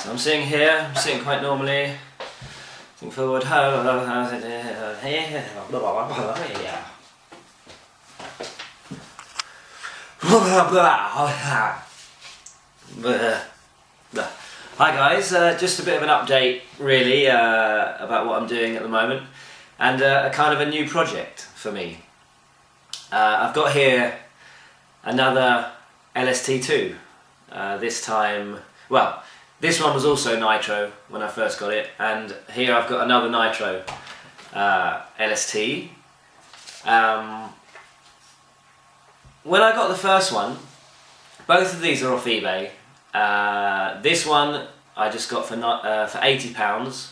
So I'm sitting here, I'm sitting quite normally, sitting forward, Hi guys, just a bit of an update really about what I'm doing at the moment, and a kind of a new project for me. I've got here another lst2, this time, well, this one was also nitro when I first got it, and here I've got another nitro LST. When I got the first one, both of these are off eBay. This one I just got for £80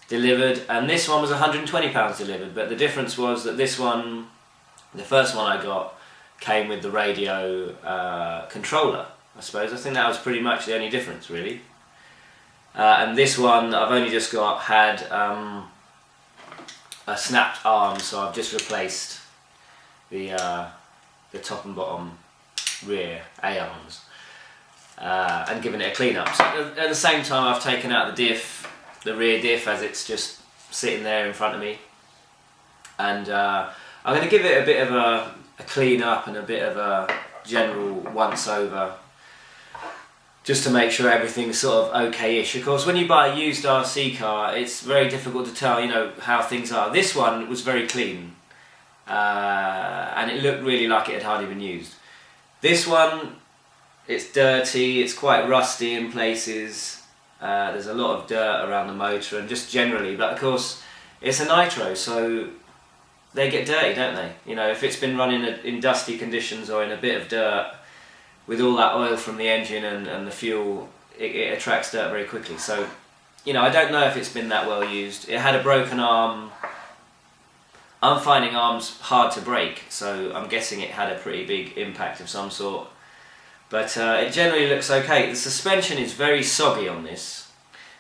delivered, and this one was £120 delivered, but the difference was that this one, the first one I got, came with the radio controller, I suppose. I think that was pretty much the only difference really. And this one I've only just got had a snapped arm, so I've just replaced the top and bottom rear A-arms and given it a clean up. So at the same time I've taken out the diff, the rear diff, as it's just sitting there in front of me, and I'm going to give it a bit of a clean up and a bit of a general once over, just to make sure everything's sort of okay-ish. Of course, when you buy a used RC car, it's very difficult to tell, you know, how things are. This one was very clean, and it looked really like it had hardly been used. This one, it's dirty, it's quite rusty in places, there's a lot of dirt around the motor and just generally, but of course it's a nitro, so they get dirty, don't they? You know, if it's been running in dusty conditions or in a bit of dirt, with all that oil from the engine and the fuel, it attracts dirt very quickly. So, you know, I don't know if it's been that well used. It had a broken arm. I'm finding arms hard to break, so I'm guessing it had a pretty big impact of some sort. But it generally looks okay. The suspension is very soggy on this,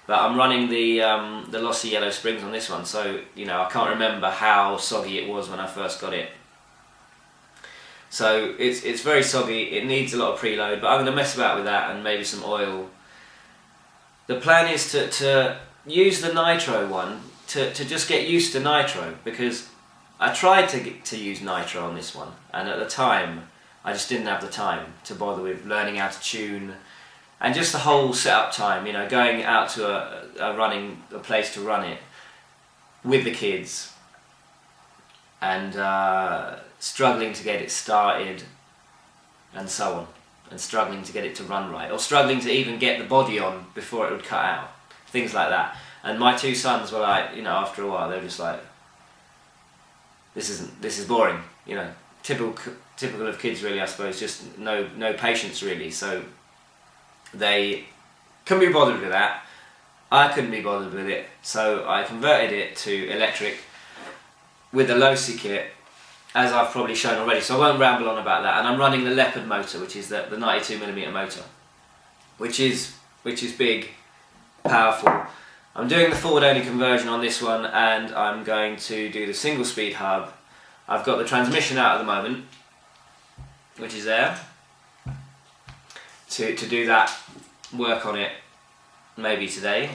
but I'm running the Losi yellow springs on this one, so, you know, I can't remember how soggy it was when I first got it. So it's very soggy, it needs a lot of preload, but I'm going to mess about with that and maybe some oil. The plan is to use the nitro one, to just get used to nitro, because I tried to use nitro on this one, and at the time I just didn't have the time to bother with learning how to tune, and just the whole setup time, you know, going out to a place to run it with the kids, and struggling to get it started, and so on, and struggling to get it to run right, or struggling to even get the body on before it would cut out, things like that. And my two sons were like, you know, after a while they were just like, this is boring, you know, typical of kids really, I suppose, just no patience really. So they couldn't be bothered with that, I couldn't be bothered with it, so I converted it to electric with the Losi kit, as I've probably shown already, so I won't ramble on about that. And I'm running the Leopard motor, which is the 92mm motor, which is big, powerful. I'm doing the forward only conversion on this one, and I'm going to do the single speed hub. I've got the transmission out at the moment, which is there, to do that, work on it maybe today.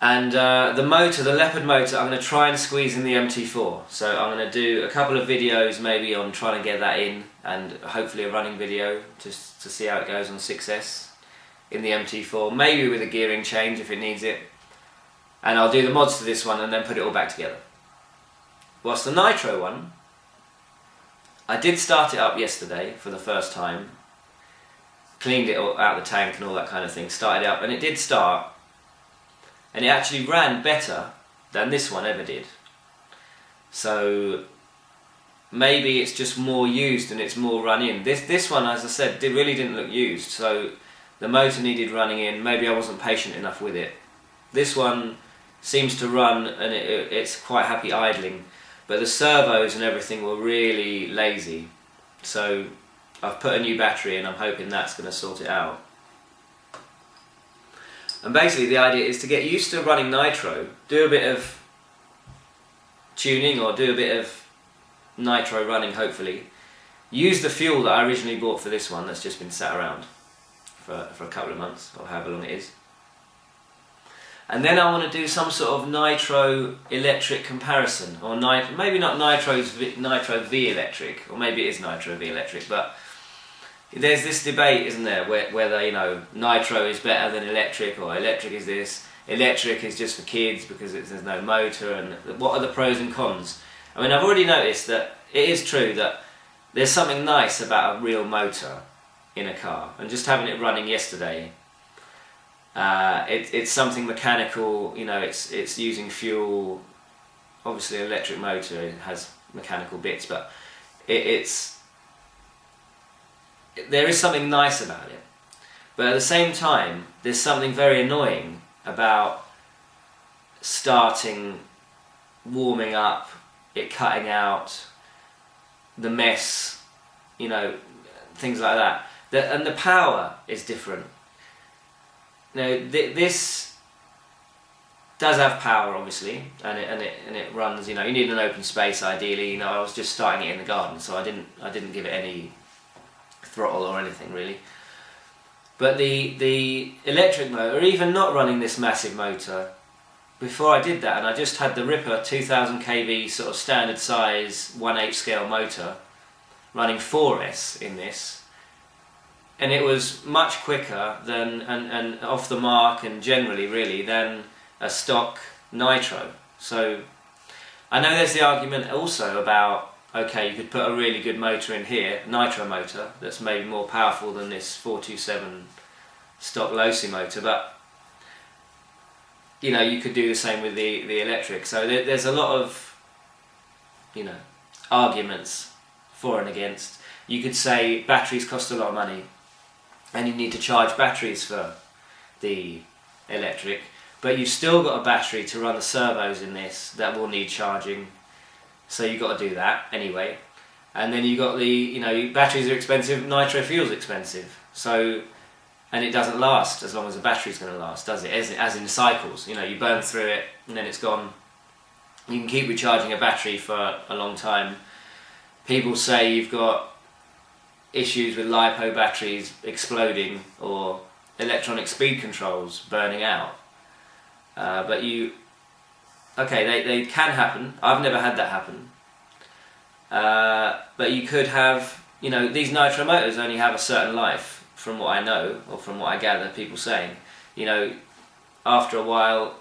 And the motor, the Leopard motor, I'm going to try and squeeze in the MT4. So I'm going to do a couple of videos maybe on trying to get that in, and hopefully a running video just to see how it goes on 6S in the MT4, maybe with a gearing change if it needs it. And I'll do the mods to this one and then put it all back together. Whilst the nitro one, I did start it up yesterday for the first time, cleaned it out of the tank and all that kind of thing, started it up, and it did start. And it actually ran better than this one ever did. So maybe it's just more used and it's more run in. This one, as I said, really didn't look used, so the motor needed running in. Maybe I wasn't patient enough with it. This one seems to run, and it's quite happy idling, but the servos and everything were really lazy. So I've put a new battery in, I'm hoping that's going to sort it out. And basically the idea is to get used to running nitro, do a bit of tuning or do a bit of nitro running hopefully, use the fuel that I originally bought for this one that's just been sat around for a couple of months, or however long it is. And then I want to do some sort of nitro electric comparison, or maybe not nitro V electric, or maybe it is nitro V electric, but there's this debate, isn't there, whether, you know, nitro is better than electric, or electric is this, electric is just for kids because there's no motor, and what are the pros and cons? I mean, I've already noticed that it is true that there's something nice about a real motor in a car, and just having it running yesterday, it's something mechanical, you know, it's using fuel. Obviously an electric motor has mechanical bits, but there is something nice about it. But at the same time, there's something very annoying about starting, warming up, it cutting out, the mess, you know, things like that. And the power is different. Now, this does have power, obviously, and it runs. You know, you need an open space ideally. You know, I was just starting it in the garden, so I didn't give it any throttle or anything really. But the electric motor, even not running this massive motor, before I did that, and I just had the Ripper 2000 kV sort of standard size 1/8 scale motor running 4S in this. And it was much quicker than, and off the mark, and generally really, than a stock nitro. So I know there's the argument also about, okay, you could put a really good motor in here, nitro motor, that's maybe more powerful than this 427 stock Losi motor, but you know, you could do the same with the electric. So there's a lot of, you know, arguments for and against. You could say batteries cost a lot of money, and you need to charge batteries for the electric, but you've still got a battery to run the servos in this that will need charging, so you've got to do that anyway. And then you've got the, you know, batteries are expensive, nitro fuel's expensive, so, and it doesn't last as long as the battery's going to last, does it? As in cycles, you know, you burn through it and then it's gone. You can keep recharging a battery for a long time. People say you've got issues with LiPo batteries exploding, or electronic speed controls burning out. But they can happen. I've never had that happen. But you could have, you know, these nitro motors only have a certain life, from what I know, or from what I gather people saying. You know, after a while,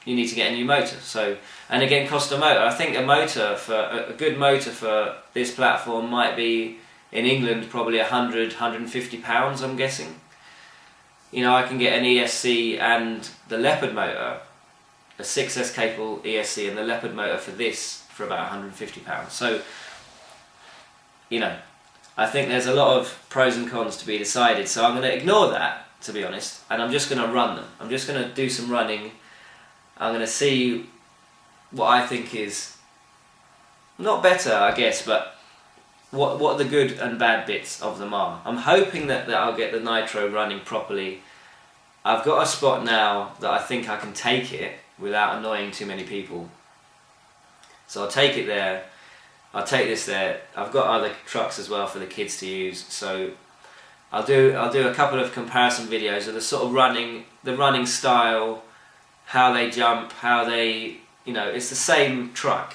you need to get a new motor. So, and again, cost a motor. I think a good motor for this platform might be, in England, probably £100–150, I'm guessing. You know, I can get an ESC and the Leopard motor, a 6S capable ESC and the Leopard motor for this for about £150. So, you know, I think there's a lot of pros and cons to be decided. So I'm going to ignore that, to be honest, and I'm just going to run them. I'm just going to do some running. I'm going to see what I think is not better, I guess, but what the good and bad bits of them are. I'm hoping that I'll get the nitro running properly. I've got a spot now that I think I can take it without annoying too many people. So I'll take it there. I'll take this there. I've got other trucks as well for the kids to use. So I'll do a couple of comparison videos of the sort of running style, how they jump, how they, you know, it's the same truck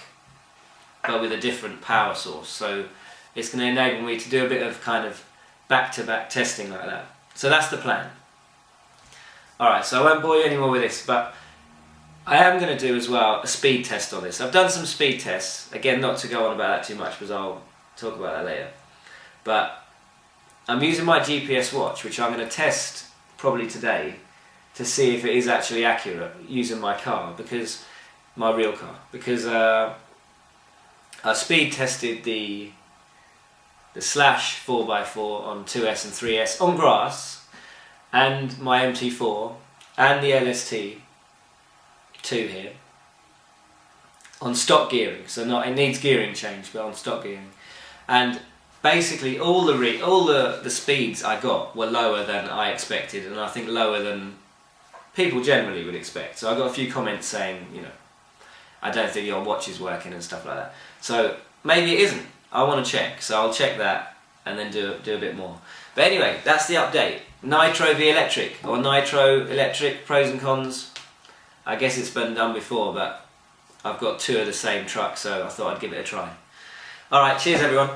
but with a different power source. So it's going to enable me to do a bit of kind of back-to-back testing like that. So that's the plan. Alright, so I won't bore you anymore with this, but I am going to do as well a speed test on this. I've done some speed tests, again not to go on about that too much because I'll talk about that later. But I'm using my GPS watch, which I'm going to test probably today to see if it is actually accurate using my car, because my real car, because I speed tested the Slash 4x4 on 2S and 3S on grass, and my MT4 and the lst2 here on stock gearing. So it needs gearing change, but on stock gearing. And basically all the speeds I got were lower than I expected, and I think lower than people generally would expect. So I got a few comments saying, you know, I don't think your watch is working and stuff like that. So maybe it isn't. I want to check, so I'll check that and then do a bit more. But anyway, that's the update. Nitro v electric, or nitro electric, pros and cons. I guess it's been done before, but I've got two of the same truck, so I thought I'd give it a try. Alright, cheers everyone.